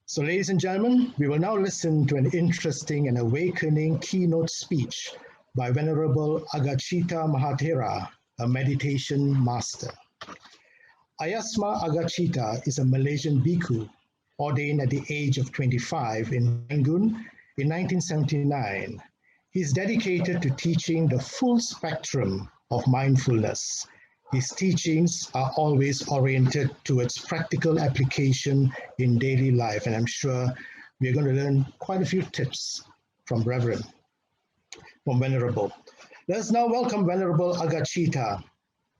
So, ladies and gentlemen, we will now listen to an interesting and awakening keynote speech by Venerable Aggacitta Mahāthera, a meditation master. Āyasmā Aggacitta is a Malaysian bhikkhu ordained at the age of 25 in Rangoon in 1979. He is dedicated to teaching the full spectrum of mindfulness. His teachings are always oriented towards practical application in daily life, and I'm sure we're going to learn quite a few tips from Venerable. Let us now welcome Venerable Aggacitta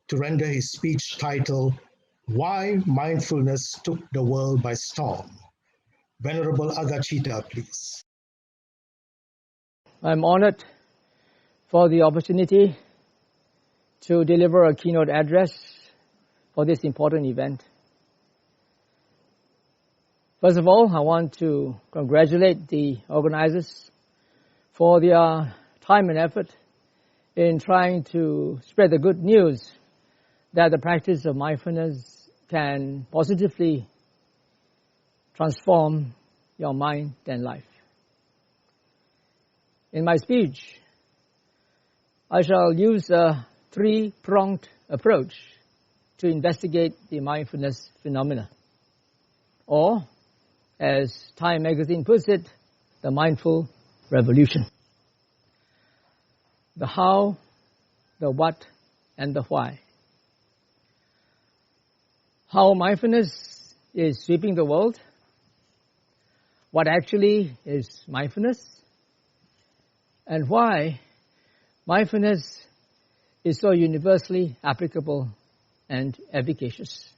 to render his speech titled, Why Mindfulness Took the World by Storm. Venerable Aggacitta, please. I'm honored for the opportunity to deliver a keynote address for this important event. First of all, I want to congratulate the organizers for their time and effort in trying to spread the good news that the practice of mindfulness can positively transform your mind and life. In my speech, I shall use a three-pronged approach to investigate the mindfulness phenomena, or, as Time magazine puts it, the mindful revolution. The how, the what, and the why. How mindfulness is sweeping the world, what actually is mindfulness, and why mindfulness is so universally applicable and efficacious.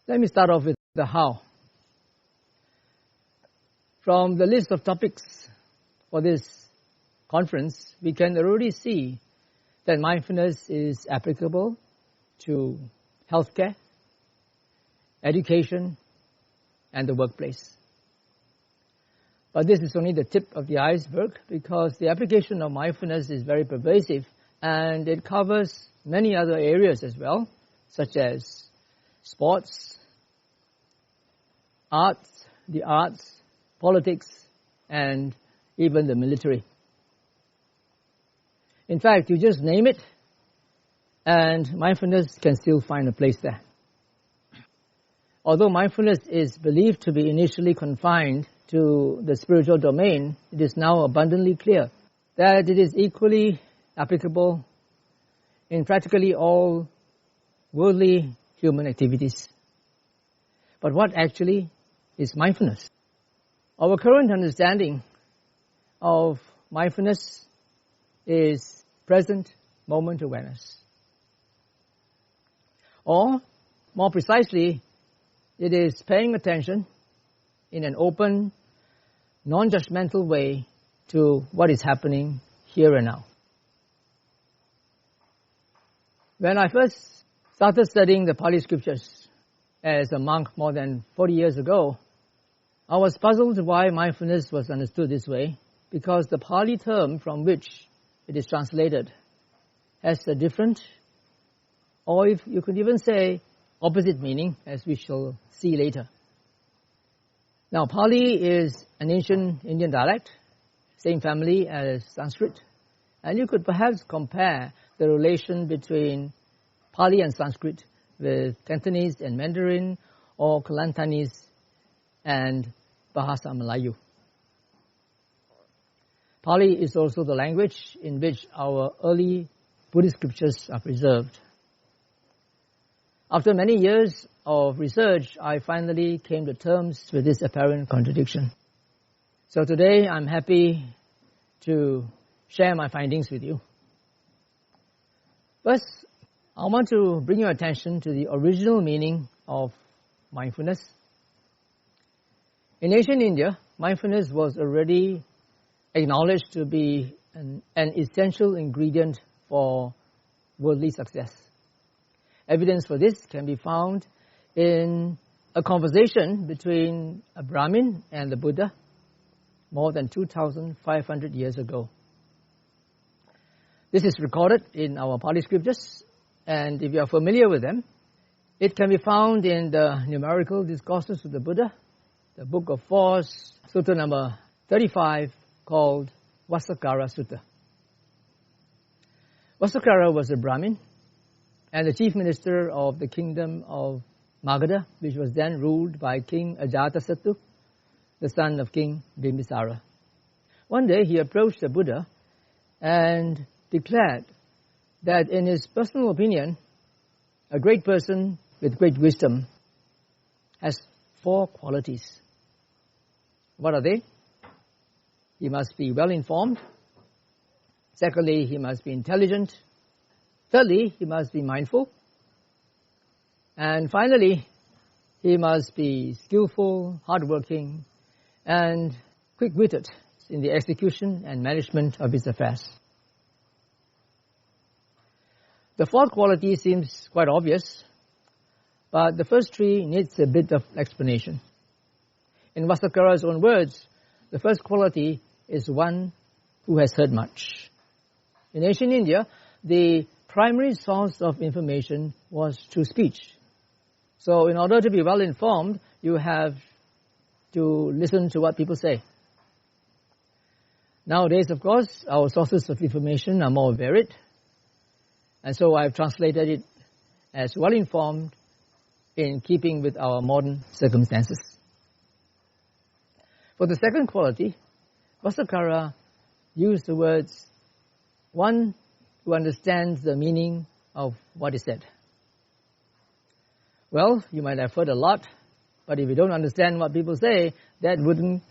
Let me start off with the how. From the list of topics for this conference, we can already see that mindfulness is applicable to healthcare, education, and the workplace. But this is only the tip of the iceberg, because the application of mindfulness is very pervasive and it covers many other areas as well, such as sports, the arts, politics, and even the military. In fact, you just name it, and mindfulness can still find a place there. Although mindfulness is believed to be initially confined to the spiritual domain, it is now abundantly clear that it is equally applicable in practically all worldly human activities. But what actually is mindfulness? Our current understanding of mindfulness is present moment awareness. Or, more precisely, it is paying attention in an open, non-judgmental way to what is happening here and now. When I first started studying the Pali scriptures as a monk more than 40 years ago, I was puzzled why mindfulness was understood this way, because the Pali term from which it is translated has a different, or if you could even say opposite meaning, as we shall see later. Now, Pali is an ancient Indian dialect, same family as Sanskrit, and you could perhaps compare the relation between Pali and Sanskrit with Cantonese and Mandarin, or Kelantanese and Bahasa Melayu. Pali is also the language in which our early Buddhist scriptures are preserved. After many years of research, I finally came to terms with this apparent contradiction. So today, I'm happy to share my findings with you. First, I want to bring your attention to the original meaning of mindfulness. In ancient India, mindfulness was already acknowledged to be an essential ingredient for worldly success. Evidence for this can be found in a conversation between a Brahmin and the Buddha more than 2,500 years ago. This is recorded in our Pali scriptures, and if you are familiar with them, it can be found in the numerical discourses of the Buddha, the Book of Force, Sutta number 35, called Vasakkara Sutta. Vasakkara was a Brahmin and the chief minister of the kingdom of Magadha, which was then ruled by King Ajatasattu, the son of King Bimbisara. One day he approached the Buddha and declared that in his personal opinion, a great person with great wisdom has 4 qualities. What are they? He must be well informed. Secondly, he must be intelligent. Thirdly, he must be mindful. And finally, he must be skillful, hardworking, and quick-witted in the execution and management of his affairs. The 4th quality seems quite obvious, but the first 3 needs a bit of explanation. In Vasakkara's own words, the first quality is one who has heard much. In ancient India, the primary source of information was through speech. So in order to be well informed, you have to listen to what people say. Nowadays, of course, our sources of information are more varied, and so I've translated it as well informed in keeping with our modern circumstances. For the second quality, Vasakkara used the words, one who understands the meaning of what is said. Well, you might have heard a lot, but if you don't understand what people say, that wouldn't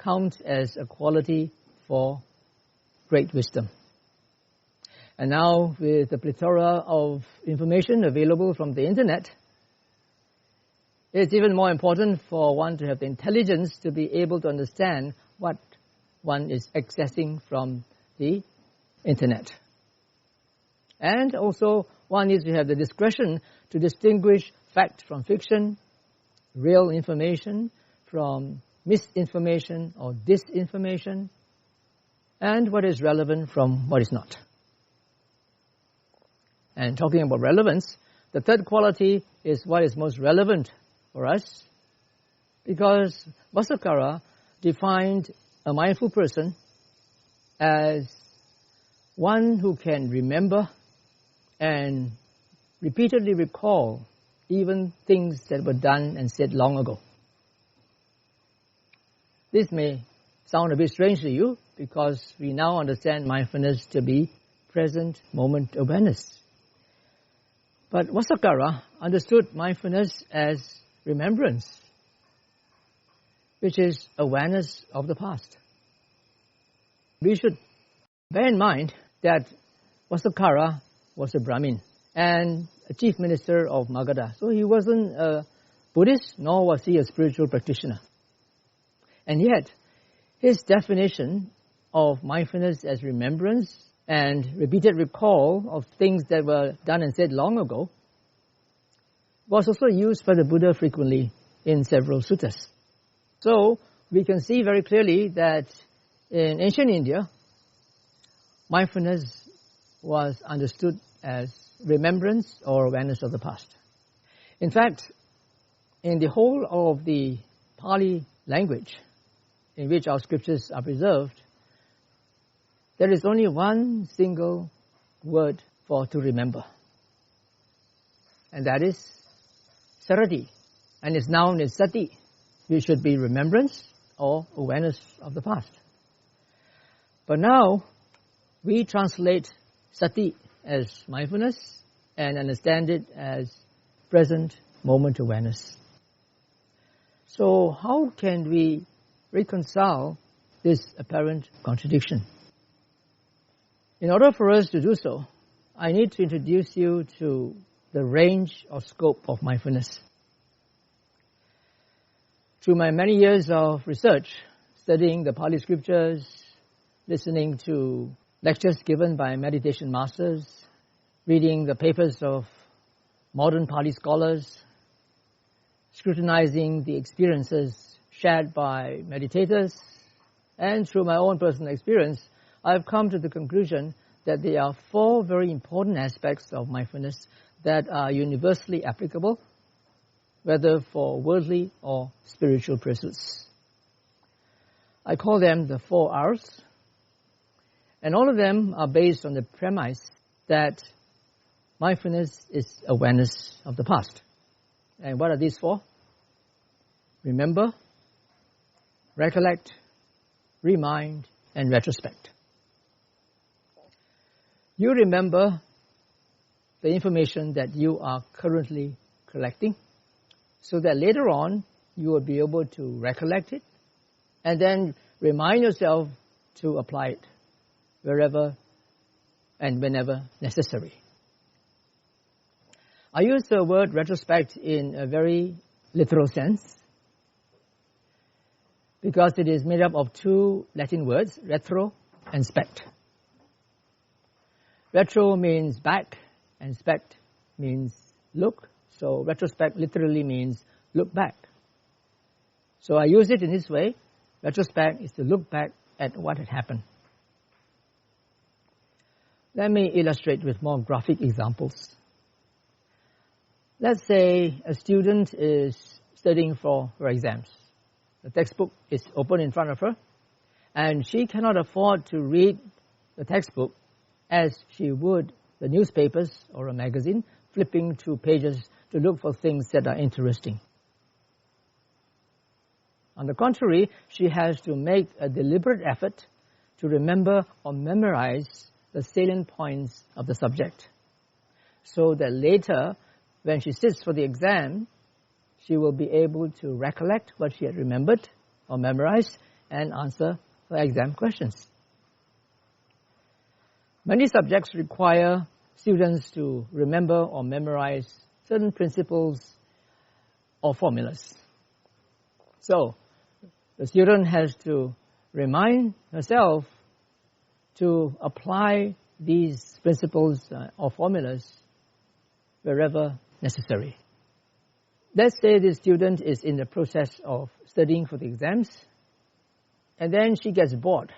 count as a quality for great wisdom. And now, with the plethora of information available from the internet, it's even more important for one to have the intelligence to be able to understand what one is accessing from the internet. And also, one needs to have the discretion to distinguish fact from fiction, real information from misinformation or disinformation, and what is relevant from what is not. And talking about relevance, the third quality is what is most relevant for us, because Vasakkara defined a mindful person as one who can remember and repeatedly recall even things that were done and said long ago. This may sound a bit strange to you, because we now understand mindfulness to be present moment awareness. But Vasakkara understood mindfulness as remembrance, which is awareness of the past. We should bear in mind that Vasakkara was a Brahmin and a chief minister of Magadha. So he wasn't a Buddhist, nor was he a spiritual practitioner. And yet, his definition of mindfulness as remembrance and repeated recall of things that were done and said long ago was also used by the Buddha frequently in several suttas. So we can see very clearly that in ancient India, mindfulness was understood as remembrance or awareness of the past. In fact, in the whole of the Pali language in which our scriptures are preserved, there is only one single word for to remember, and that is sarati, and its noun is sati, which should be remembrance or awareness of the past. But now we translate sati as mindfulness and understand it as present moment awareness. So how can we reconcile this apparent contradiction? In order for us to do so, I need to introduce you to the range or scope of mindfulness. Through my many years of research, studying the Pali scriptures, listening to lectures given by meditation masters, reading the papers of modern Pali scholars, scrutinizing the experiences shared by meditators, and through my own personal experience, I've come to the conclusion that there are 4 very important aspects of mindfulness that are universally applicable, whether for worldly or spiritual pursuits. I call them the 4 R's, and all of them are based on the premise that mindfulness is awareness of the past. And what are these 4? Remember, recollect, remind, and retrospect. You remember the information that you are currently collecting, so that later on you will be able to recollect it and then remind yourself to apply it wherever and whenever necessary. I use the word retrospect in a very literal sense because it is made up of 2 Latin words, retro and spect. Retro means back and spect means look. So retrospect literally means look back. So I use it in this way. Retrospect is to look back at what had happened. Let me illustrate with more graphic examples. Let's say a student is studying for her exams. The textbook is open in front of her, and she cannot afford to read the textbook as she would the newspapers or a magazine, flipping through pages to look for things that are interesting. On the contrary, she has to make a deliberate effort to remember or memorize the salient points of the subject, so that later, when she sits for the exam, she will be able to recollect what she had remembered or memorized and answer the exam questions. Many subjects require students to remember or memorize certain principles or formulas. So, the student has to remind herself to apply these principles or formulas wherever necessary. Let's say the student is in the process of studying for the exams, and then she gets bored,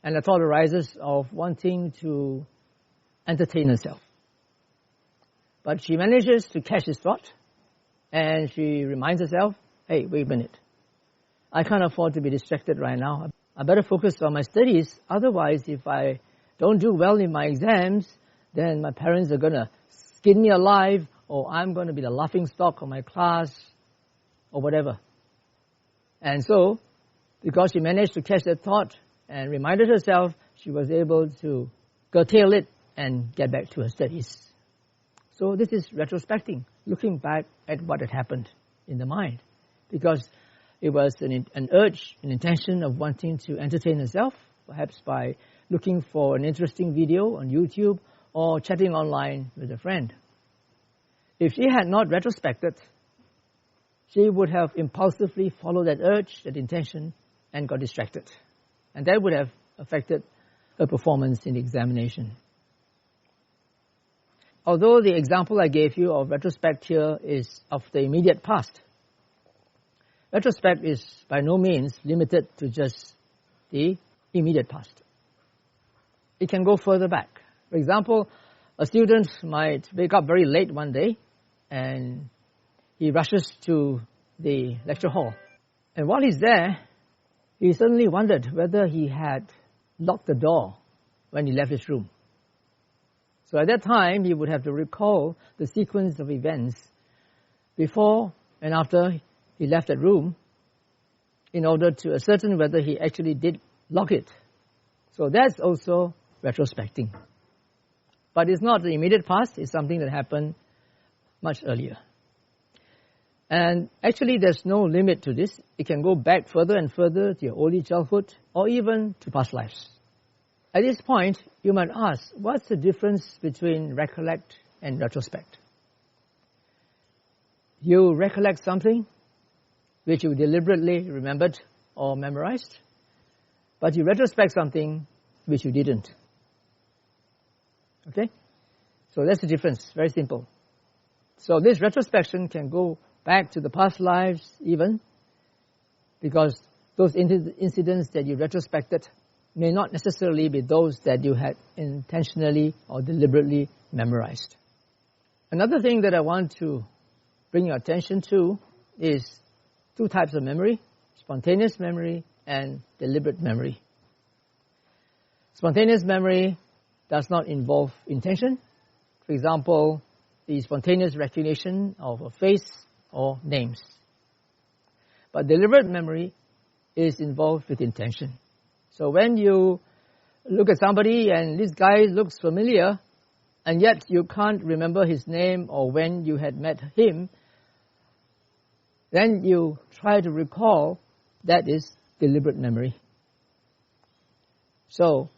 and the thought arises of wanting to entertain herself. But she manages to catch this thought, and she reminds herself, hey, wait a minute. I can't afford to be distracted right now. I better focus on my studies. Otherwise, if I don't do well in my exams, then my parents are going to skin me alive, or I'm going to be the laughingstock of my class, or whatever. And so, because she managed to catch that thought and reminded herself, she was able to curtail it and get back to her studies. So this is retrospecting, looking back at what had happened in the mind, because it was an urge, an intention of wanting to entertain herself, perhaps by looking for an interesting video on YouTube or chatting online with a friend. If she had not retrospected, she would have impulsively followed that urge, that intention, and got distracted. And that would have affected her performance in the examination. Although the example I gave you of retrospect here is of the immediate past, retrospect is by no means limited to just the immediate past. It can go further back. For example, a student might wake up very late one day and he rushes to the lecture hall. And while he's there, he suddenly wondered whether he had locked the door when he left his room. So at that time, he would have to recall the sequence of events before and after he left that room in order to ascertain whether he actually did lock it. So that's also retrospecting. But it's not the immediate past, it's something that happened much earlier. And actually there's no limit to this. It can go back further and further to your early childhood or even to past lives. At this point, you might ask, what's the difference between recollect and retrospect? You recollect something which you deliberately remembered or memorized, but you retrospect something which you didn't. Okay? So that's the difference, very simple. So this retrospection can go back to the past lives even, because those incidents that you retrospected may not necessarily be those that you had intentionally or deliberately memorized. Another thing that I want to bring your attention to is two types of memory: spontaneous memory and deliberate memory. Spontaneous memory does not involve intention. For example, the spontaneous recognition of a face or names. But deliberate memory is involved with intention. So when you look at somebody and this guy looks familiar, and yet you can't remember his name or when you had met him, then you try to recall. That is deliberate memory. So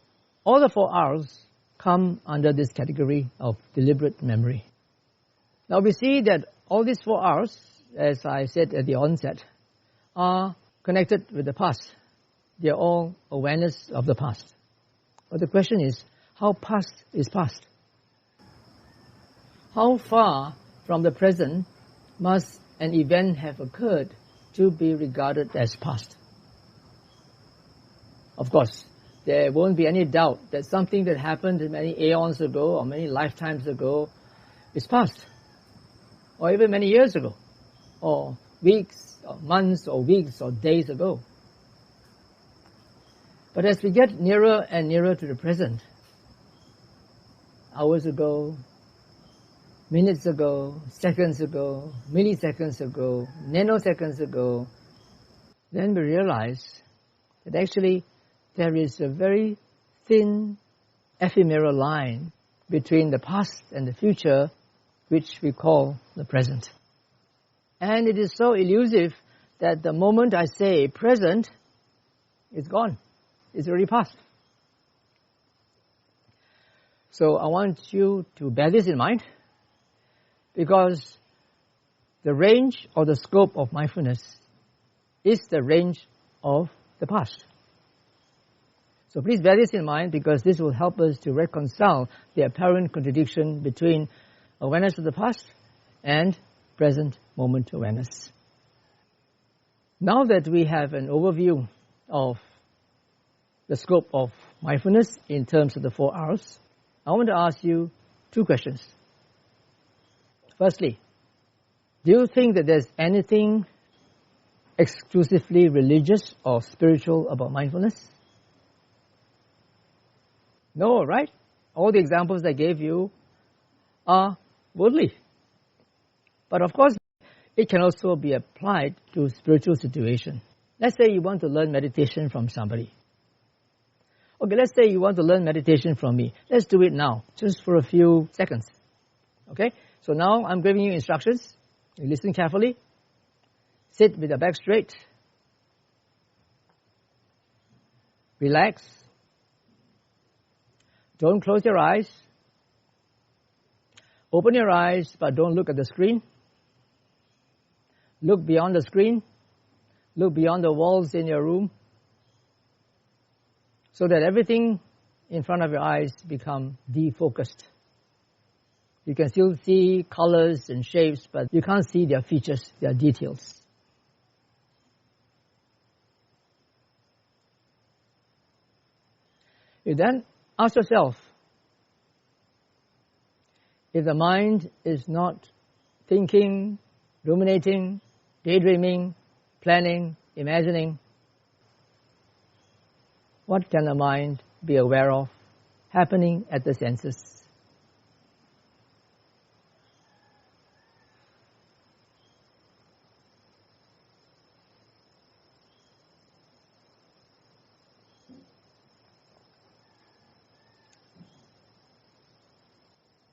all the 4 R's come under this category of deliberate memory. Now we see that all these 4 R's, as I said at the onset, are connected with the past. They are all awareness of the past. But the question is, how past is past? How far from the present must an event have occurred to be regarded as past? Of course, there won't be any doubt that something that happened many aeons ago or many lifetimes ago is past, or even many years ago, or weeks, or months, or weeks, or days ago. But as we get nearer and nearer to the present, hours ago, minutes ago, seconds ago, milliseconds ago, nanoseconds ago, then we realize that actually there is a very thin, ephemeral line between the past and the future, which we call the present. And it is so elusive that the moment I say present, it's gone. It's already past. So I want you to bear this in mind, because the range or the scope of mindfulness is the range of the past. So please bear this in mind, because this will help us to reconcile the apparent contradiction between awareness of the past and present moment awareness. Now that we have an overview of the scope of mindfulness in terms of the 4 R's, I want to ask you 2 questions. Firstly, do you think that there's anything exclusively religious or spiritual about mindfulness? No, right? All the examples I gave you are worldly. But of course, it can also be applied to spiritual situation. Let's say you want to learn meditation from somebody. Okay, let's say you want to learn meditation from me. Let's do it now, just for a few seconds. Okay? So now I'm giving you instructions. You listen carefully. Sit with your back straight. Relax. Don't close your eyes. Open your eyes, but don't look at the screen. Look beyond the screen. Look beyond the walls in your room, so that everything in front of your eyes become defocused. You can still see colors and shapes, but you can't see their features, their details. You then ask yourself, if the mind is not thinking, ruminating, daydreaming, planning, imagining, what can the mind be aware of happening at the senses?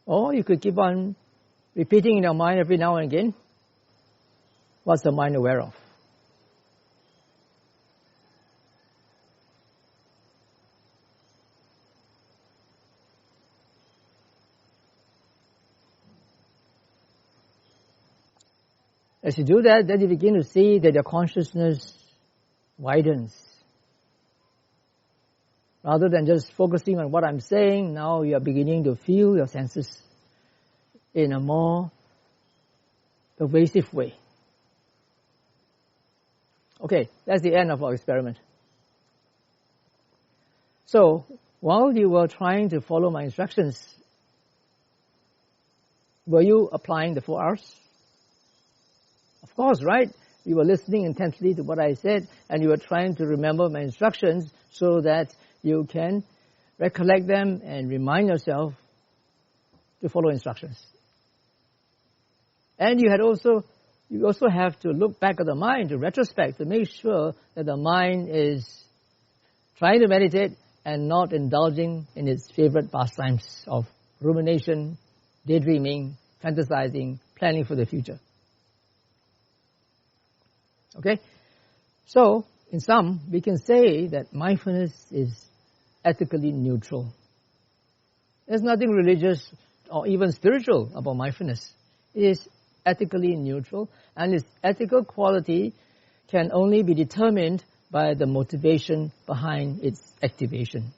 Or you could keep on repeating in your mind every now and again, what's the mind aware of? As you do that, then you begin to see that your consciousness widens. Rather than just focusing on what I'm saying, now you are beginning to feel your senses in a more pervasive way. Okay, that's the end of our experiment. So, while you were trying to follow my instructions, were you applying the 4 R's? Of course, right? You were listening intently to what I said, and you were trying to remember my instructions so that you can recollect them and remind yourself to follow instructions. And you also have to look back at the mind, to retrospect, to make sure that the mind is trying to meditate and not indulging in its favorite pastimes of rumination, daydreaming, fantasizing, planning for the future. Okay? So, in sum, we can say that mindfulness is ethically neutral. There's nothing religious or even spiritual about mindfulness. It is ethically neutral, and its ethical quality can only be determined by the motivation behind its activation.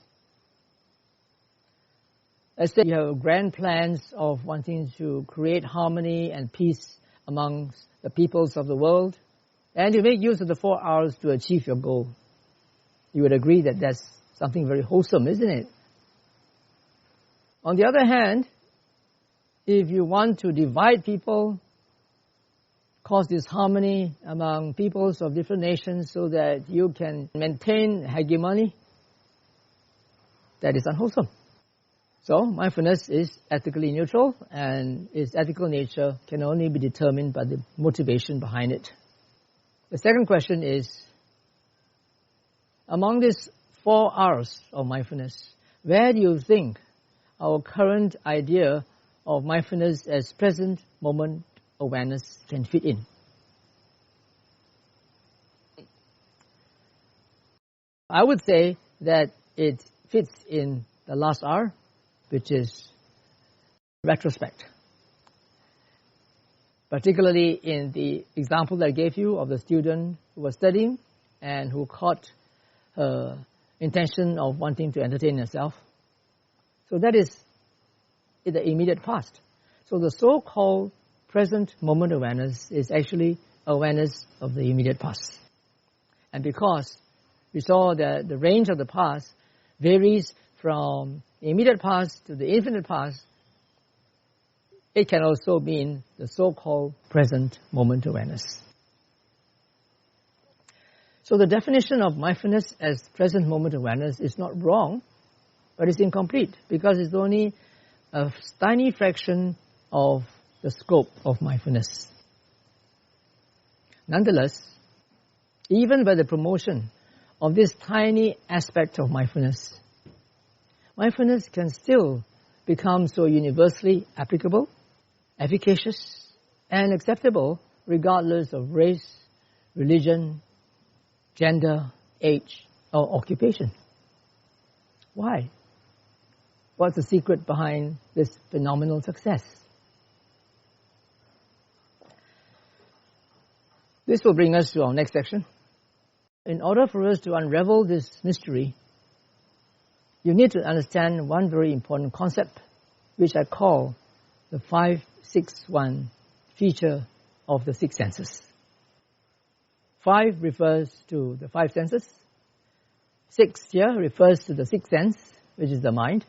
Let's say you have grand plans of wanting to create harmony and peace amongst the peoples of the world, and you make use of the 4 R's to achieve your goal. You would agree that that's something very wholesome, isn't it? On the other hand, if you want to divide people, cause disharmony among peoples of different nations so that you can maintain hegemony, that is unwholesome. So, mindfulness is ethically neutral, and its ethical nature can only be determined by the motivation behind it. The second question is, among these 4 R's of mindfulness, where do you think our current idea of mindfulness as present moment awareness can fit in? I would say that it fits in the last R, which is retrospect. Particularly in the example that I gave you of the student who was studying and who caught her intention of wanting to entertain herself. So that is in the immediate past. So the so-called present moment awareness is actually awareness of the immediate past. And because we saw that the range of the past varies from the immediate past to the infinite past, it can also mean the so-called present moment awareness. So the definition of mindfulness as present moment awareness is not wrong, but it's incomplete because it's only a tiny fraction of the scope of mindfulness. Nonetheless, even by the promotion of this tiny aspect of mindfulness, mindfulness can still become so universally applicable, efficacious, and acceptable regardless of race, religion, gender, age, or occupation. Why? What's the secret behind this phenomenal success? This will bring us to our next section. In order for us to unravel this mystery, you need to understand one very important concept, which I call the 5-6-1 feature of the 6 senses. 5 refers to the 5 senses. 6 here refers to the 6th sense, which is the mind.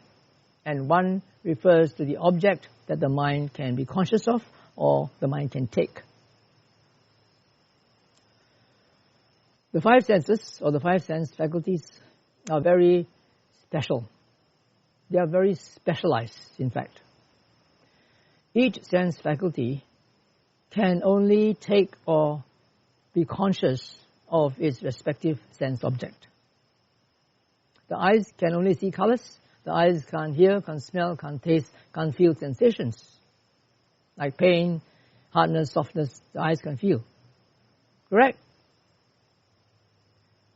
And 1 refers to the object that the mind can be conscious of or the mind can take. The 5 senses or the 5 sense faculties are very special. They are very specialized, in fact. Each sense faculty can only take or be conscious of its respective sense object. The eyes can only see colors. The eyes can't hear, can't smell, can't taste, can't feel sensations. Like pain, hardness, softness, the eyes can feel. Correct?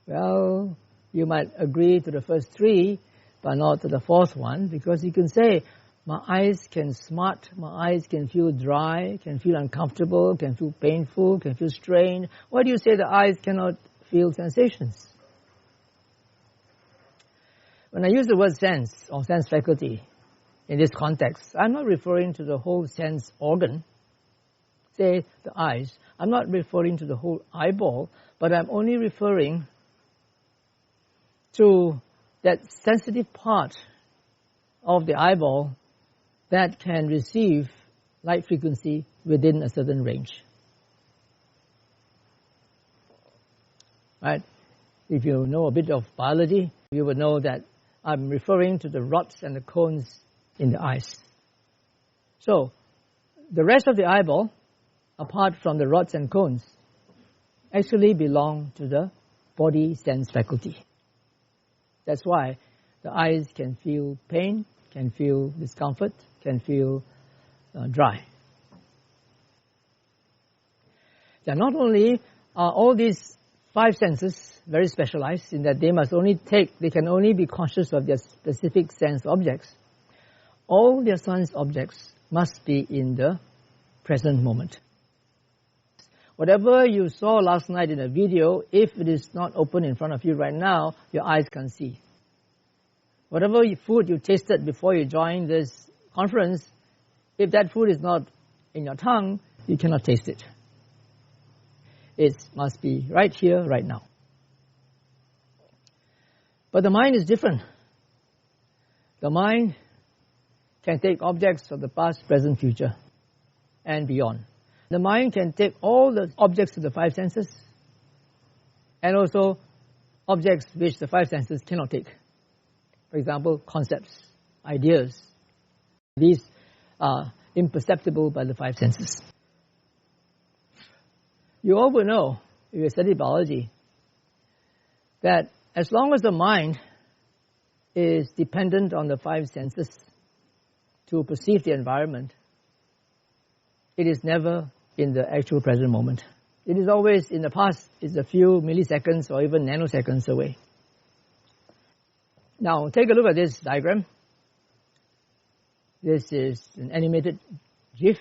Well, you might agree to the first 3, but not to the 4th one, because you can say, my eyes can smart, my eyes can feel dry, can feel uncomfortable, can feel painful, can feel strained. Why do you say the eyes cannot feel sensations? When I use the word sense or sense faculty in this context, I'm not referring to the whole sense organ, say the eyes. I'm not referring to the whole eyeball, but I'm only referring to that sensitive part of the eyeball that can receive light frequency within a certain range. Right? If you know a bit of biology, you would know that I'm referring to the rods and the cones in the eyes. So, the rest of the eyeball, apart from the rods and cones, actually belong to the body sense faculty. That's why the eyes can feel pain, can feel discomfort, can feel dry. Now, not only are all these five senses very specialized in that they can only be conscious of their specific sense objects, all their sense objects must be in the present moment. Whatever you saw last night in a video, if it is not open in front of you right now, your eyes can't see. Whatever food you tasted before you joined this conference, if that food is not in your tongue, you cannot taste it. It must be right here, right now. But the mind is different. The mind can take objects of the past, present, future, and beyond. The mind can take all the objects of the five senses and also objects which the five senses cannot take. For example, concepts, ideas. These are imperceptible by the five senses. You all will know, if you study biology, that as long as the mind is dependent on the five senses to perceive the environment, it is never in the actual present moment. It is always in the past. It's a few milliseconds or even nanoseconds away. Now, take a look at this diagram. This is an animated GIF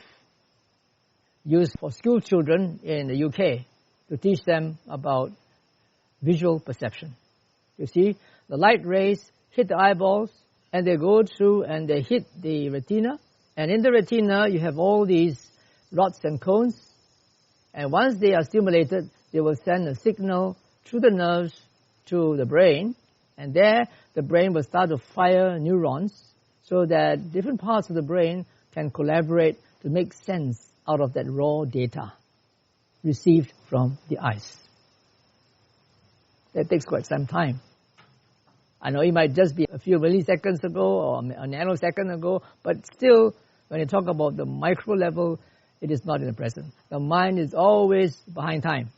used for school children in the UK to teach them about visual perception. You see, the light rays hit the eyeballs and they go through and they hit the retina. And in the retina, you have all these rods and cones. And once they are stimulated, they will send a signal through the nerves to the brain. And there, the brain will start to fire neurons so that different parts of the brain can collaborate to make sense out of that raw data received from the eyes. That takes quite some time. I know it might just be a few milliseconds ago or a nanosecond ago, but still, when you talk about the micro level, it is not in the present. The mind is always behind time.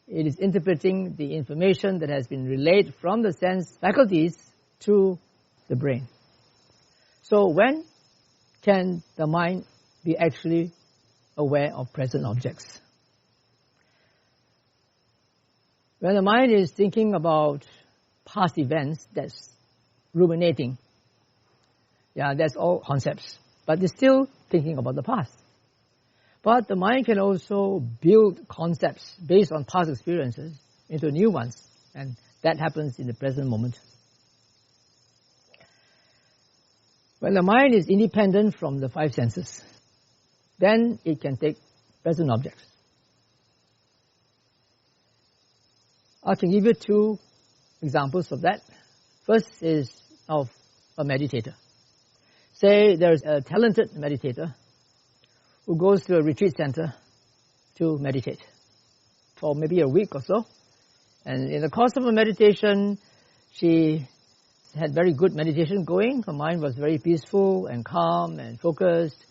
It is interpreting the information that has been relayed from the sense faculties to the brain. So when can the mind be actually aware of present objects? When the mind is thinking about past events, that's ruminating. Yeah, that's all concepts. But it's still thinking about the past. But the mind can also build concepts based on past experiences into new ones. And that happens in the present moment. When the mind is independent from the five senses, then it can take present objects. I can give you two examples of that. First is of a meditator. Say there's a talented meditator who goes to a retreat center to meditate for maybe a week or so. And in the course of a meditation, she had very good meditation going. Her mind was very peaceful and calm and focused.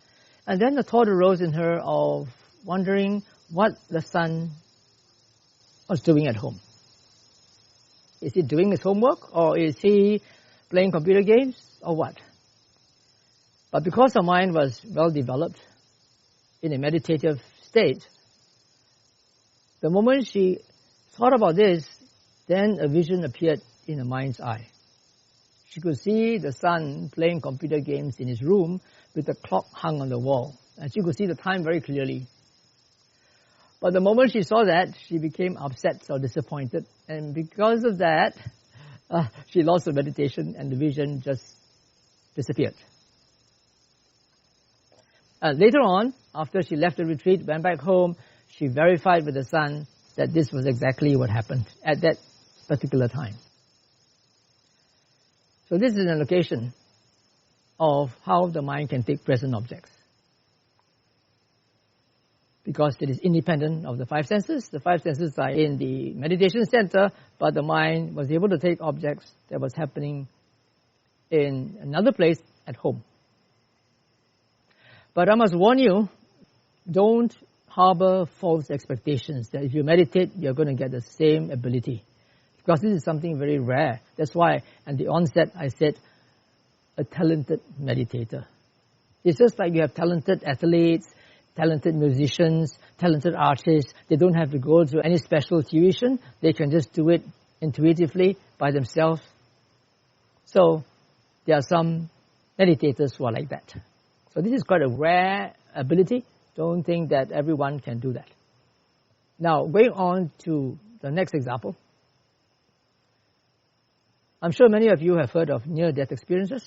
And then the thought arose in her of wondering what the son was doing at home. Is he doing his homework, or is he playing computer games, or what? But because her mind was well developed in a meditative state, the moment she thought about this, then a vision appeared in her mind's eye. She could see the son playing computer games in his room with the clock hung on the wall. And she could see the time very clearly. But the moment she saw that, she became upset or disappointed. And because of that, she lost her meditation and the vision just disappeared. Later on, after she left the retreat, went back home, she verified with the son that this was exactly what happened at that particular time. So this is an allocation of how the mind can take present objects. Because it is independent of the five senses. The five senses are in the meditation center, but the mind was able to take objects that was happening in another place at home. But I must warn you, don't harbor false expectations that if you meditate, you're going to get the same ability. Because this is something very rare. That's why at the onset I said, a talented meditator. It's just like you have talented athletes, talented musicians, talented artists. They don't have to go to any special tuition. They can just do it intuitively by themselves. So there are some meditators who are like that. So this is quite a rare ability. Don't think that everyone can do that. Now, going on to the next example. I'm sure many of you have heard of near-death experiences,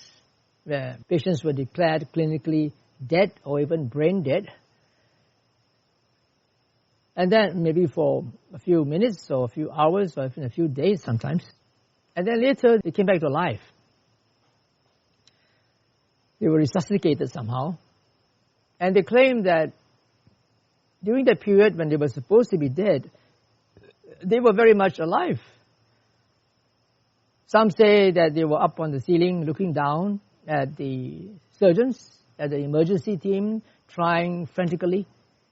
where patients were declared clinically dead or even brain dead. And then maybe for a few minutes or a few hours or even a few days sometimes. And then later they came back to life. They were resuscitated somehow. And they claimed that during that period when they were supposed to be dead, they were very much alive. Some say that they were up on the ceiling looking down at the surgeons, at the emergency team, trying frantically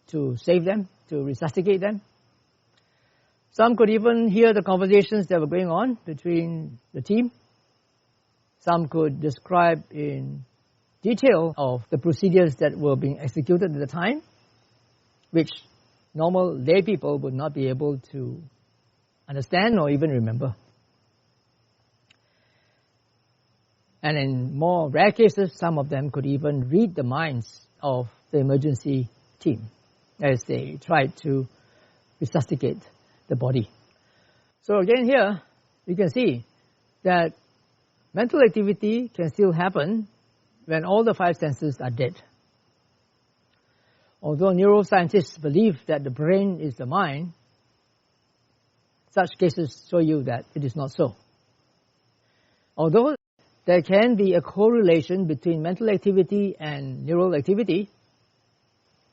to save them, to resuscitate them. Some could even hear the conversations that were going on between the team. Some could describe in detail of the procedures that were being executed at the time, which normal lay people would not be able to understand or even remember. And in more rare cases, some of them could even read the minds of the emergency team as they tried to resuscitate the body. So again here, you can see that mental activity can still happen when all the five senses are dead. Although neuroscientists believe that the brain is the mind, such cases show you that it is not so. Although there can be a correlation between mental activity and neural activity,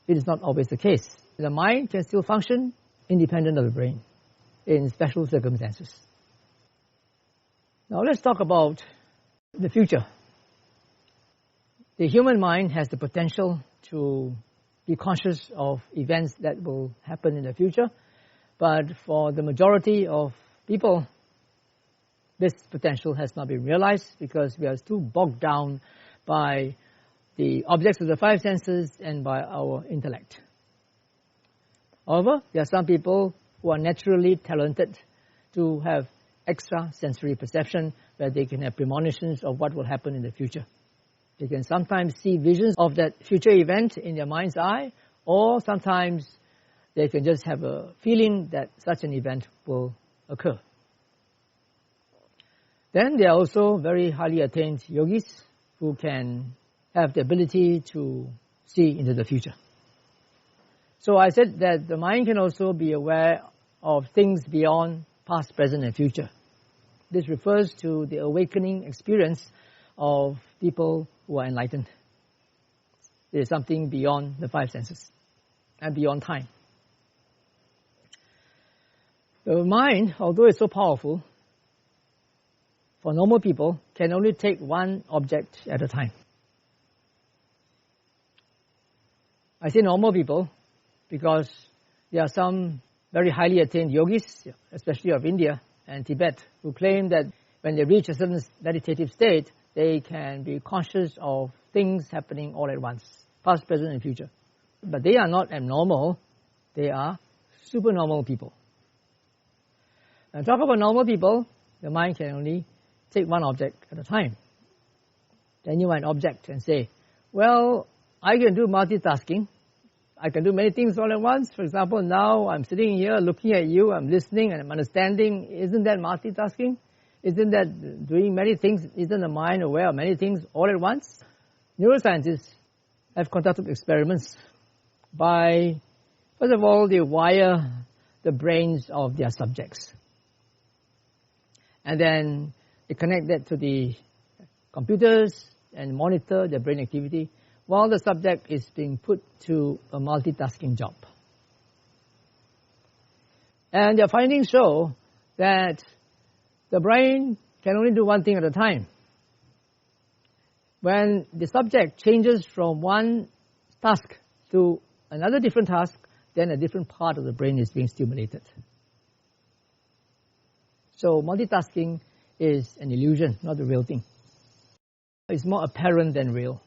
it is not always the case. The mind can still function independent of the brain in special circumstances. Now let's talk about the future. The human mind has the potential to be conscious of events that will happen in the future, but for the majority of people, this potential has not been realized because we are too bogged down by the objects of the five senses and by our intellect. However, there are some people who are naturally talented to have extrasensory perception, where they can have premonitions of what will happen in the future. They can sometimes see visions of that future event in their mind's eye, or sometimes they can just have a feeling that such an event will occur. Then there are also very highly attained yogis who can have the ability to see into the future. So I said that the mind can also be aware of things beyond past, present, and future. This refers to the awakening experience of people who are enlightened. There is something beyond the five senses and beyond time. The mind, although it's so powerful, for normal people, can only take one object at a time. I say normal people because there are some very highly attained yogis, especially of India and Tibet, who claim that when they reach a certain meditative state, they can be conscious of things happening all at once, past, present, and future. But they are not abnormal, they are supernormal people. When I talk about normal people, the mind can only take one object at a time. Then you might object and say, well, I can do multitasking. I can do many things all at once. For example, now I'm sitting here looking at you, I'm listening and I'm understanding. Isn't that multitasking? Isn't that doing many things? Isn't the mind aware of many things all at once? Neuroscientists have conducted experiments by, first of all, they wire the brains of their subjects. And then they connect that to the computers and monitor their brain activity while the subject is being put to a multitasking job. And their findings show that the brain can only do one thing at a time. When the subject changes from one task to another different task, then a different part of the brain is being stimulated. So multitasking is an illusion, not the real thing. It's more apparent than real.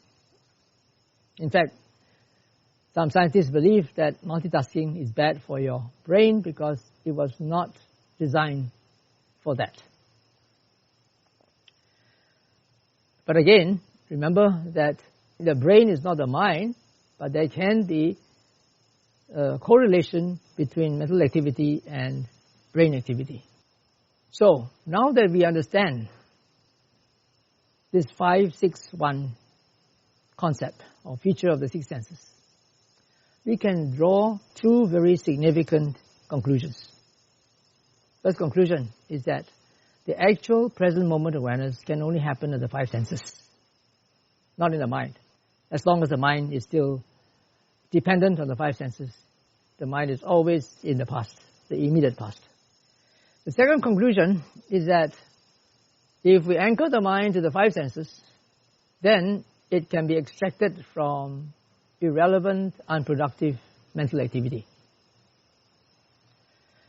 In fact, some scientists believe that multitasking is bad for your brain because it was not designed for that. But again, remember that the brain is not the mind, but there can be a correlation between mental activity and brain activity. So, now that we understand this 5-6-1 concept or feature of the six senses, we can draw two very significant conclusions. First conclusion is that the actual present moment awareness can only happen at the five senses, not in the mind. As long as the mind is still dependent on the five senses, the mind is always in the past, the immediate past. The second conclusion is that if we anchor the mind to the five senses, then it can be extracted from irrelevant, unproductive mental activity.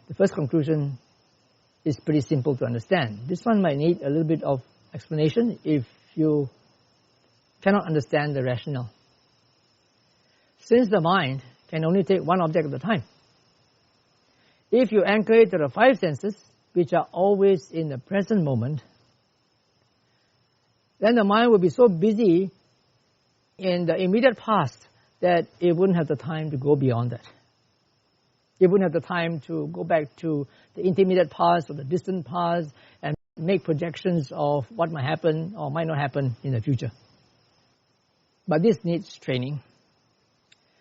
The first conclusion is pretty simple to understand. This one might need a little bit of explanation if you cannot understand the rationale. Since the mind can only take one object at a time, if you anchor it to the five senses, which are always in the present moment, then the mind will be so busy in the immediate past that it wouldn't have the time to go beyond that. It wouldn't have the time to go back to the intermediate past or the distant past and make projections of what might happen or might not happen in the future. But this needs training.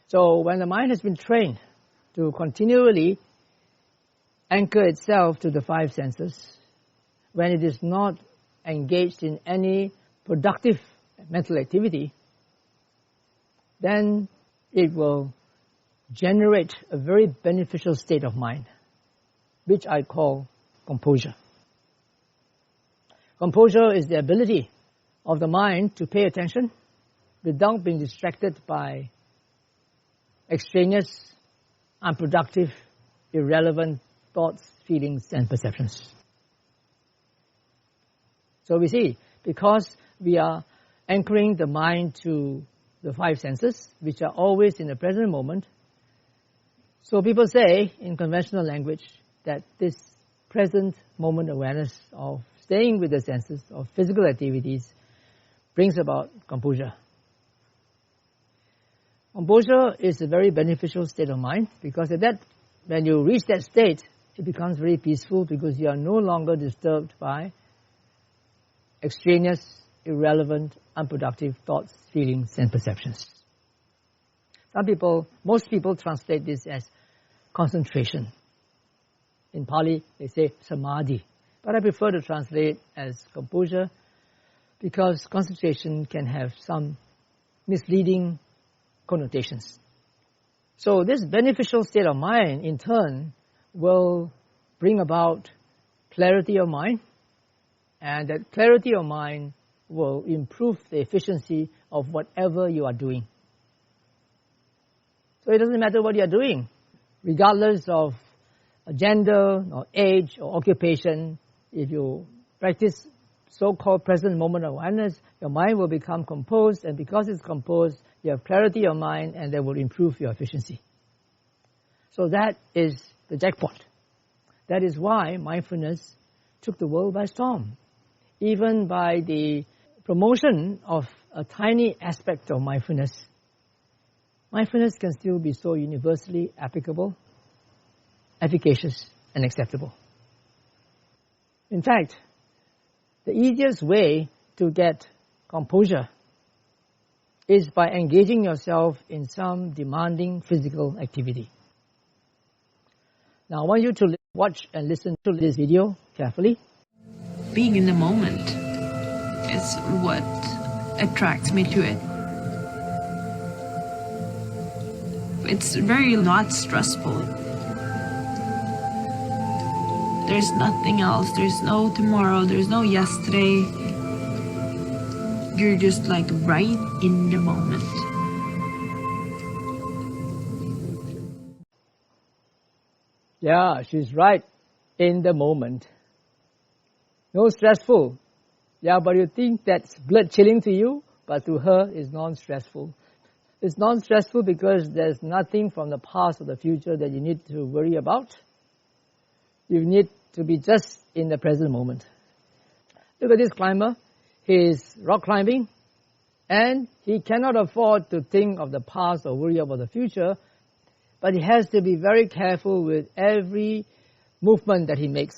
So when the mind has been trained to continually anchor itself to the five senses, when it is not engaged in any productive mental activity, then it will generate a very beneficial state of mind, which I call composure. Composure is the ability of the mind to pay attention without being distracted by extraneous, unproductive, irrelevant thoughts, feelings, and perceptions. So we see, because we are anchoring the mind to the five senses, which are always in the present moment, so people say in conventional language that this present moment awareness of staying with the senses, of physical activities, brings about composure. Composure is a very beneficial state of mind because when you reach that state, it becomes very peaceful because you are no longer disturbed by extraneous, irrelevant, unproductive thoughts, feelings, and perceptions. Most people translate this as concentration. In Pali, they say samadhi. But I prefer to translate as composure because concentration can have some misleading connotations. So this beneficial state of mind, in turn, will bring about clarity of mind, and that clarity of mind will improve the efficiency of whatever you are doing. So it doesn't matter what you are doing, regardless of gender or age or occupation. If you practice so-called present moment awareness, your mind will become composed, and because it's composed, you have clarity of mind, and that will improve your efficiency. So that is the jackpot. That is why mindfulness took the world by storm. Even by the promotion of a tiny aspect of mindfulness, mindfulness can still be so universally applicable, efficacious, and acceptable. In fact, the easiest way to get composure is by engaging yourself in some demanding physical activity. Now I want you to watch and listen to this video carefully. Being in the moment, is what attracts me to it. It's very not stressful. There's nothing else. There's no tomorrow. There's no yesterday. You're just like right in the moment. Yeah, she's right. In the moment. No stressful. Yeah, but you think that's blood chilling to you, but to her it's non-stressful. It's non-stressful because there's nothing from the past or the future that you need to worry about. You need to be just in the present moment. Look at this climber. He's rock climbing, and he cannot afford to think of the past or worry about the future, but he has to be very careful with every movement that he makes.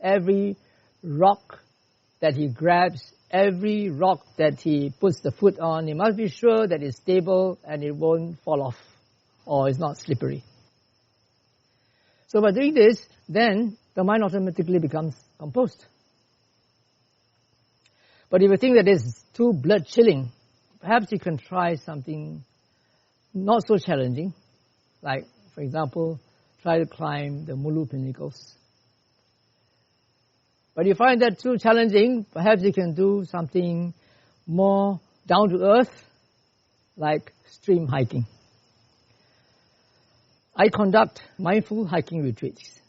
Every rock that he grabs, every rock that he puts the foot on, he must be sure that it's stable and it won't fall off or it's not slippery. So by doing this, then the mind automatically becomes composed. But if you think that it's too blood chilling, perhaps you can try something not so challenging, like, for example, try to climb the Mulu pinnacles. But if you find that too challenging, perhaps you can do something more down to earth, like stream hiking. I conduct mindful hiking retreats,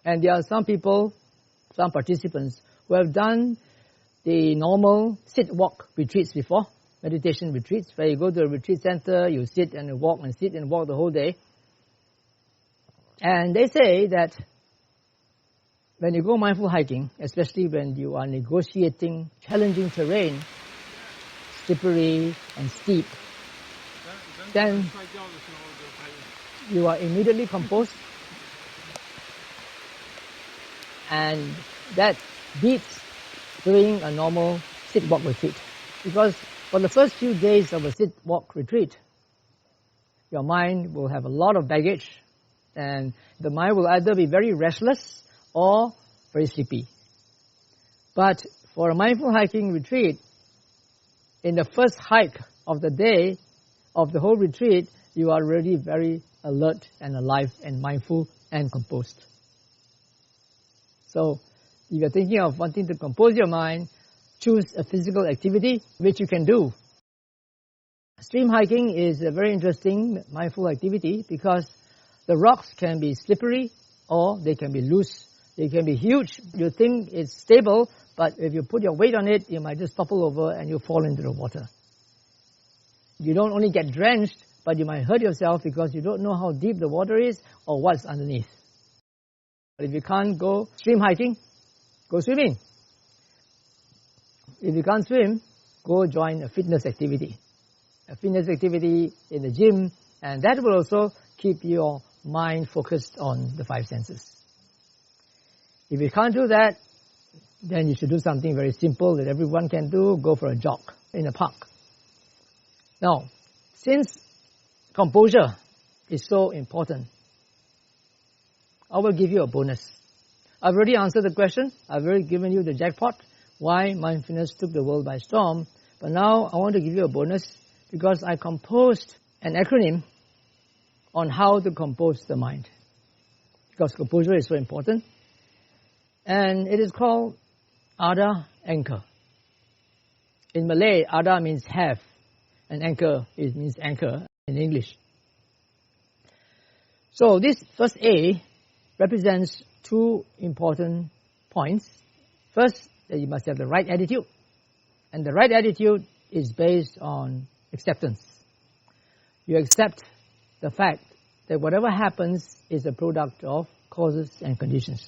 and there are some people, some participants, who have done the normal sit-walk retreats before, meditation retreats, where you go to a retreat center, you sit and walk and sit and walk the whole day. And they say that when you go mindful hiking, especially when you are negotiating challenging terrain, slippery and steep, then you are immediately composed, and that beats doing a normal sit-walk retreat. Because for the first few days of a sit-walk retreat, your mind will have a lot of baggage, and the mind will either be very restless or very sleepy. But for a mindful hiking retreat, in the first hike of the day, of the whole retreat, you are already very alert and alive and mindful and composed. So, if you're thinking of wanting to compose your mind, choose a physical activity which you can do. Stream hiking is a very interesting mindful activity because the rocks can be slippery or they can be loose. They can be huge. You think it's stable, but if you put your weight on it, you might just topple over and you fall into the water. You don't only get drenched, but you might hurt yourself because you don't know how deep the water is or what's underneath. But if you can't go stream hiking, go swimming. If you can't swim, go join a fitness activity. A fitness activity in the gym, and that will also keep your mind focused on the five senses. If you can't do that, then you should do something very simple that everyone can do. Go for a jog in a park. Now, since composure is so important, I will give you a bonus. I've already answered the question. I've already given you the jackpot, why mindfulness took the world by storm. But now I want to give you a bonus because I composed an acronym on how to compose the mind. Because composure is so important. And it is called Ada Anchor. In Malay, Ada means have, and Anchor means anchor in English. So this first A represents two important points. First, that you must have the right attitude. And the right attitude is based on acceptance. You accept the fact that whatever happens is a product of causes and conditions.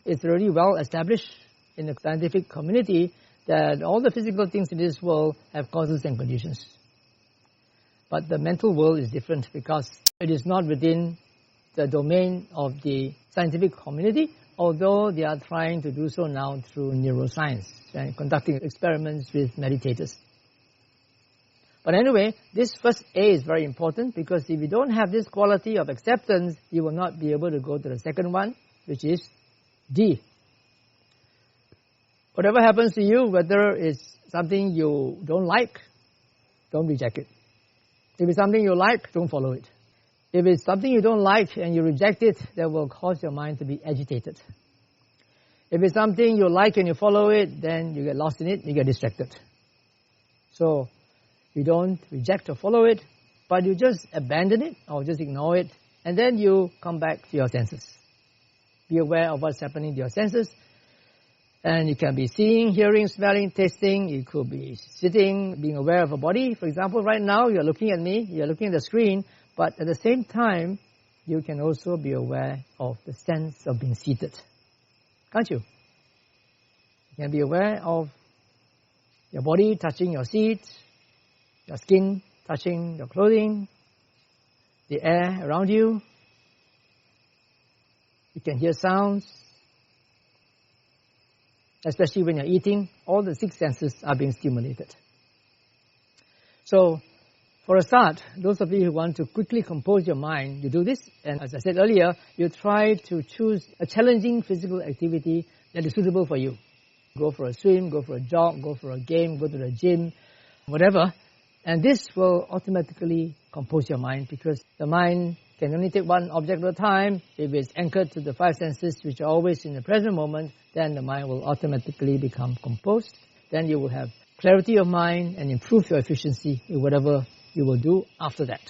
It's already well established in the scientific community that all the physical things in this world have causes and conditions. But the mental world is different because it is not within the domain of the scientific community, although they are trying to do so now through neuroscience and conducting experiments with meditators. But anyway, this first A is very important because if you don't have this quality of acceptance, you will not be able to go to the second one, which is D. whatever happens to you, whether it's something you don't like, don't reject it. If it's something you like, don't follow it. If it's something you don't like and you reject it, that will cause your mind to be agitated. If it's something you like and you follow it, then you get lost in it, you get distracted. So you don't reject or follow it, but you just abandon it or just ignore it, and then you come back to your senses. Be aware of what's happening to your senses. And you can be seeing, hearing, smelling, tasting. You could be sitting, being aware of a body. For example, right now you're looking at me, you're looking at the screen, but at the same time, you can also be aware of the sense of being seated. Can't you? You can be aware of your body touching your seat, your skin touching your clothing, the air around you. You can hear sounds. Especially when you're eating, all the six senses are being stimulated. So, for a start, those of you who want to quickly compose your mind, you do this. And as I said earlier, you try to choose a challenging physical activity that is suitable for you. Go for a swim, go for a jog, go for a game, go to the gym, whatever. And this will automatically compose your mind, because the mind can only take one object at a time. If it's anchored to the five senses, which are always in the present moment, then the mind will automatically become composed. Then you will have clarity of mind and improve your efficiency in whatever you will do after that.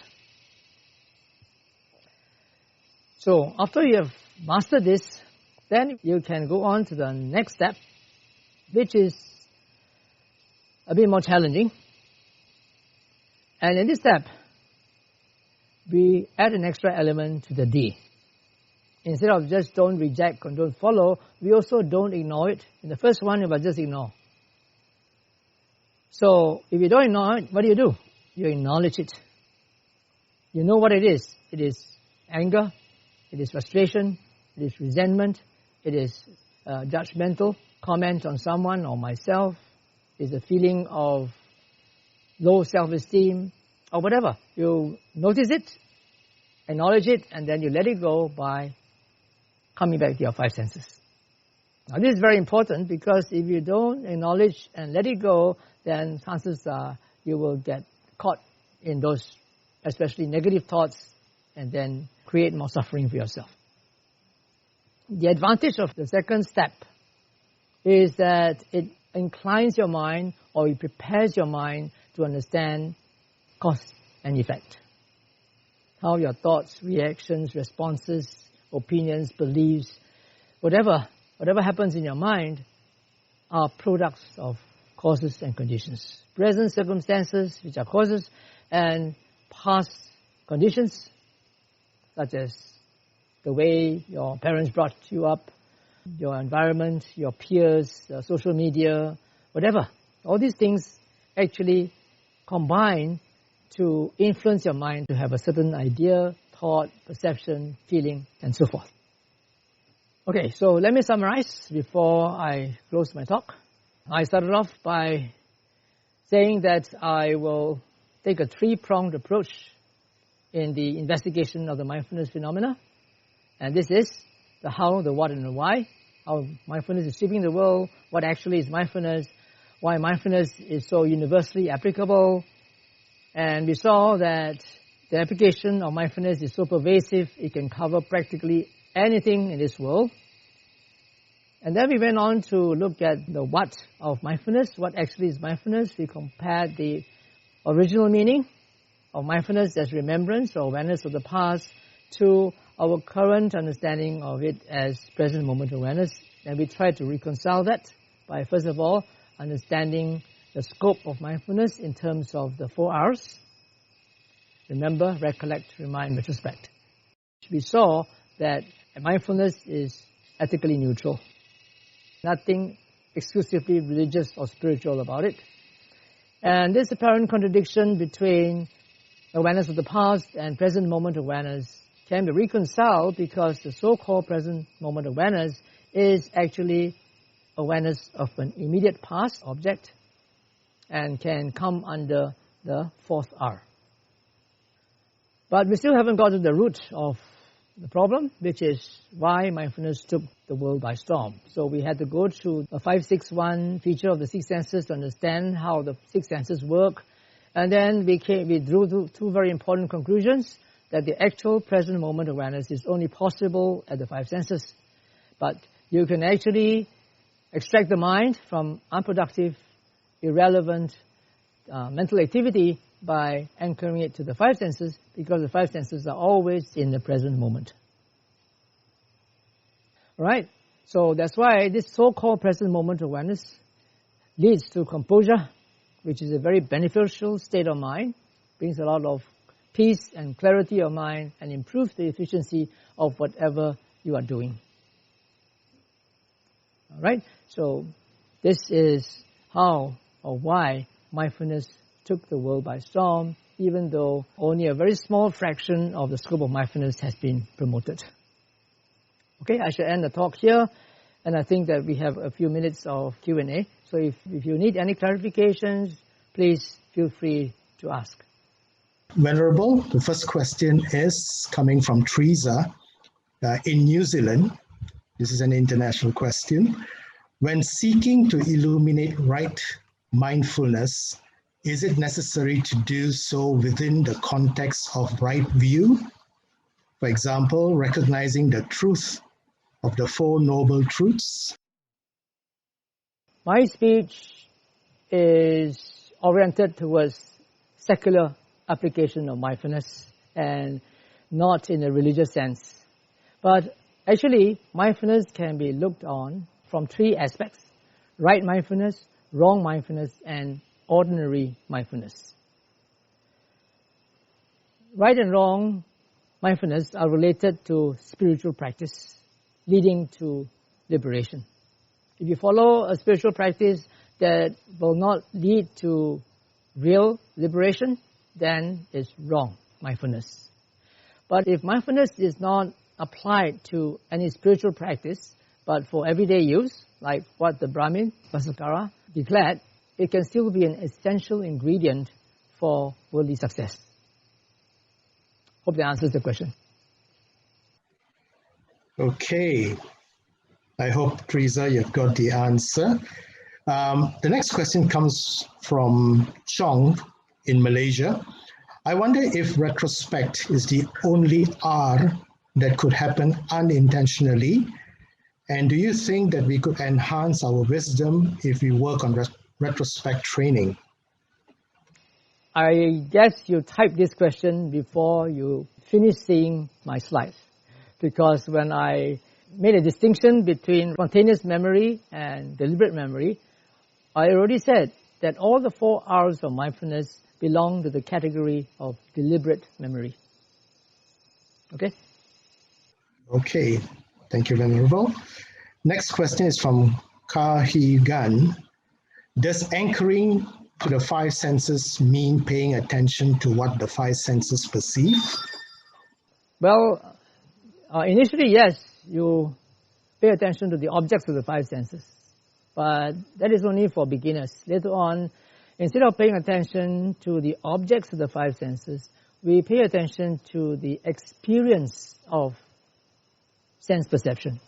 So after you have mastered this, then you can go on to the next step, which is a bit more challenging. And in this step, we add an extra element to the D. Instead of just don't reject and don't follow, we also don't ignore it. In the first one, you must just ignore. So if you don't ignore it, what do? You acknowledge it. You know what it is. It is anger, it is frustration, it is resentment, it is judgmental comment on someone or myself, it is a feeling of low self-esteem, or whatever. You notice it, acknowledge it, and then you let it go by coming back to your five senses. Now this is very important, because if you don't acknowledge and let it go, then chances are you will get caught in those, especially negative thoughts, and then create more suffering for yourself. The advantage of the second step is that it inclines your mind, or it prepares your mind to understand cause and effect. How your thoughts, reactions, responses, opinions, beliefs, whatever happens in your mind are products of causes and conditions. Present circumstances, which are causes, and past conditions, such as the way your parents brought you up, your environment, your peers, social media, whatever. All these things actually combine to influence your mind to have a certain idea, thought, perception, feeling, and so forth. Okay, so let me summarize before I close my talk. I started off by saying that I will take a three-pronged approach in the investigation of the mindfulness phenomena. And this is the how, the what, and the why. How mindfulness is shaping the world, what actually is mindfulness, why mindfulness is so universally applicable. And we saw that the application of mindfulness is so pervasive, it can cover practically anything in this world. And then we went on to look at the what of mindfulness, what actually is mindfulness. We compared the original meaning of mindfulness as remembrance or awareness of the past to our current understanding of it as present moment awareness. And we tried to reconcile that by, first of all, understanding the scope of mindfulness in terms of the 4 R's. Remember, recollect, remind, retrospect. We saw that mindfulness is ethically neutral. Nothing exclusively religious or spiritual about it. And this apparent contradiction between awareness of the past and present moment awareness can be reconciled because the so-called present moment awareness is actually awareness of an immediate past object and can come under the 4th R. But we still haven't got to the root of the problem, which is why mindfulness took the world by storm. So we had to go through a 561 feature of the six senses to understand how the six senses work. And then we drew two very important conclusions, that the actual present moment awareness is only possible at the five senses. But you can actually extract the mind from unproductive, irrelevant mental activity by anchoring it to the five senses, because the five senses are always in the present moment. Alright, so that's why this so-called present moment awareness leads to composure, which is a very beneficial state of mind, brings a lot of peace and clarity of mind, and improves the efficiency of whatever you are doing. Alright, so this is how or why mindfulness took the world by storm, even though only a very small fraction of the scope of mindfulness has been promoted. Okay, I shall end the talk here, and I think that we have a few minutes of Q&A. So if you need any clarifications, please feel free to ask. Venerable, the first question is coming from Teresa in New Zealand. This is an international question. When seeking to illuminate right mindfulness, is it necessary to do so within the context of right view? For example, recognizing the truth of the Four Noble Truths? My speech is oriented towards secular application of mindfulness and not in a religious sense. But actually, mindfulness can be looked on from three aspects: right mindfulness, wrong mindfulness, and ordinary mindfulness. Right and wrong mindfulness are related to spiritual practice, leading to liberation. If you follow a spiritual practice that will not lead to real liberation, then it's wrong mindfulness. But if mindfulness is not applied to any spiritual practice, but for everyday use, like what the Brahmin Vasakkara declared, it can still be an essential ingredient for worldly success. Hope that answers the question. Okay. I hope, Teresa, you've got the answer. The next question comes from Chong in Malaysia. I wonder if retrospect is the only R that could happen unintentionally, and do you think that we could enhance our wisdom if we work on retrospect training? I guess you typed this question before you finished seeing my slides, because when I made a distinction between spontaneous memory and deliberate memory, I already said that all the 4 R's of mindfulness belong to the category of deliberate memory. Okay? Okay, thank you, Venerable. Next question is from Kahi Gan. Does anchoring to the 5 senses mean paying attention to what the 5 senses perceive? Well, initially, yes, you pay attention to the objects of the 5 senses. But that is only for beginners. Later on, instead of paying attention to the objects of the 5 senses, we pay attention to the experience of sense perception.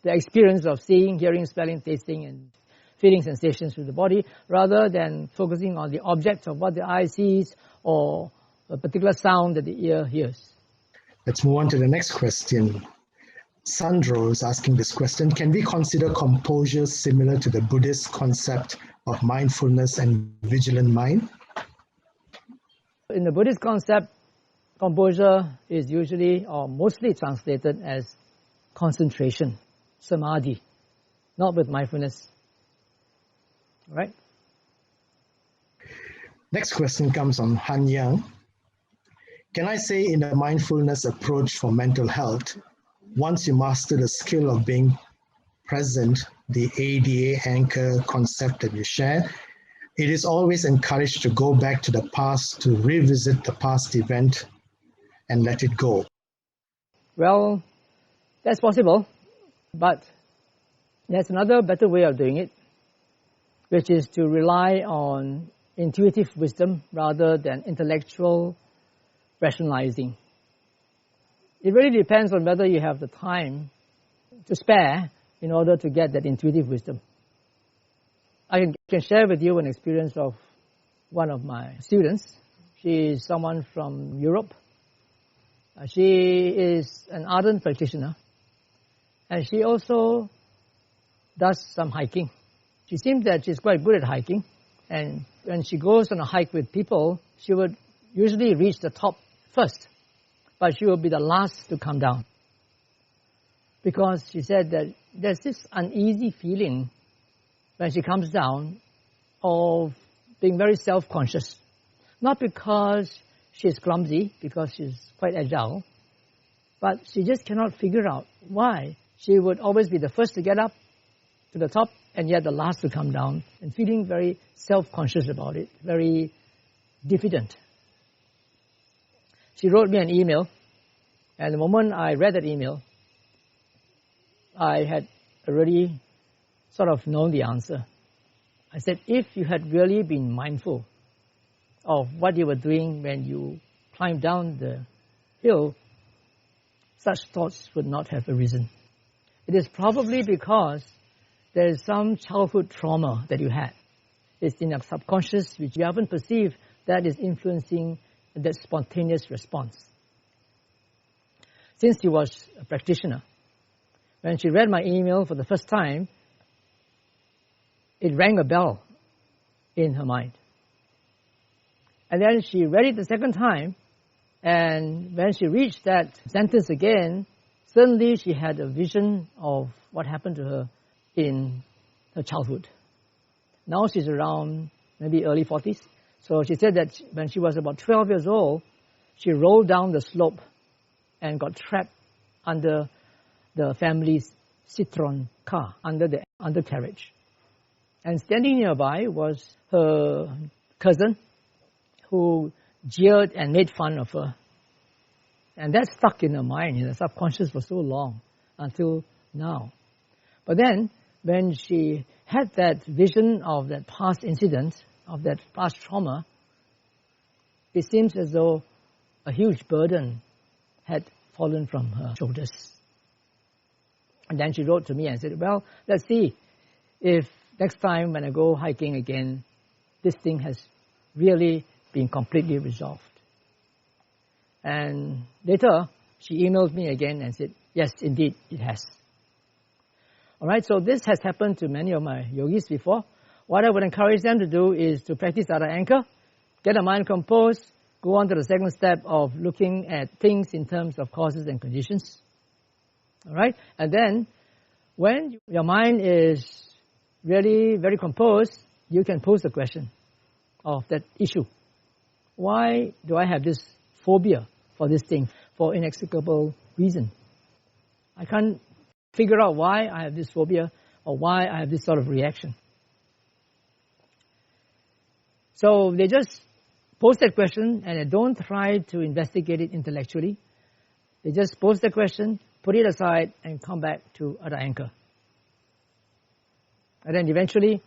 The experience of seeing, hearing, smelling, tasting, and feeling sensations through the body, rather than focusing on the object of what the eye sees or a particular sound that the ear hears. Let's move on to the next question. Sandro is asking this question. Can we consider composure similar to the Buddhist concept of mindfulness and vigilant mind? In the Buddhist concept, composure is usually or mostly translated as concentration, samadhi, not with mindfulness. All right? Next question comes on Han Yang. Can I say in a mindfulness approach for mental health, once you master the skill of being present, the ADA anchor concept that you share, it is always encouraged to go back to the past, to revisit the past event and let it go? Well, that's possible, but there's another better way of doing it, which is to rely on intuitive wisdom rather than intellectual rationalizing. It really depends on whether you have the time to spare in order to get that intuitive wisdom. I can share with you an experience of one of my students. She is someone from Europe. She is an ardent practitioner, and she also does some hiking. She seems that she's quite good at hiking, and when she goes on a hike with people, she would usually reach the top first, but she will be the last to come down. Because she said that there's this uneasy feeling when she comes down of being very self-conscious. Not because she's clumsy, because she's quite agile, but she just cannot figure out why she would always be the first to get up to the top and yet the last to come down, and feeling very self-conscious about it, very diffident. She wrote me an email, and the moment I read that email, I had already sort of known the answer. I said, if you had really been mindful of what you were doing when you climbed down the hill, such thoughts would not have arisen. It is probably because there is some childhood trauma that you had. It's in your subconscious which you haven't perceived that is influencing that spontaneous response. Since she was a practitioner, when she read my email for the first time, it rang a bell in her mind. And then she read it the second time, and when she reached that sentence again, suddenly she had a vision of what happened to her in her childhood. Now she's around maybe early 40s. So she said that when she was about 12 years old, she rolled down the slope and got trapped under the family's Citroen car, under the undercarriage. And standing nearby was her cousin, who jeered and made fun of her. And that stuck in her mind, in her subconscious for so long, until now. But then, when she had that vision of that past incident, of that past trauma, it seems as though a huge burden had fallen from her shoulders. And then she wrote to me and said, well, let's see if next time when I go hiking again, this thing has really been completely resolved. And later, she emailed me again and said, yes, indeed, it has. All right, so this has happened to many of my yogis before. What I would encourage them to do is to practice at an anchor, get the mind composed, go on to the second step of looking at things in terms of causes and conditions. All right, and then when your mind is really very composed, you can pose the question of that issue. Why do I have this phobia for this thing for inexplicable reason? I can't figure out why I have this phobia or why I have this sort of reaction. So they just pose that question and they don't try to investigate it intellectually. They just pose the question, put it aside, and come back to the anchor. And then eventually,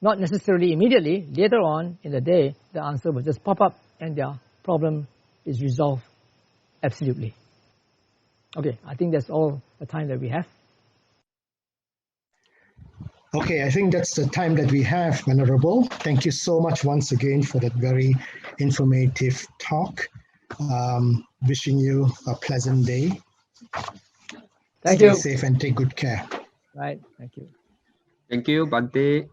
not necessarily immediately, later on in the day, the answer will just pop up and their problem is resolved absolutely. Okay, I think that's all the time that we have. Okay, I think that's the time that we have, Venerable. Thank you so much once again for that very informative talk. Wishing you a pleasant day. Thank you. Stay safe and take good care. Right, thank you. Thank you, Bhante.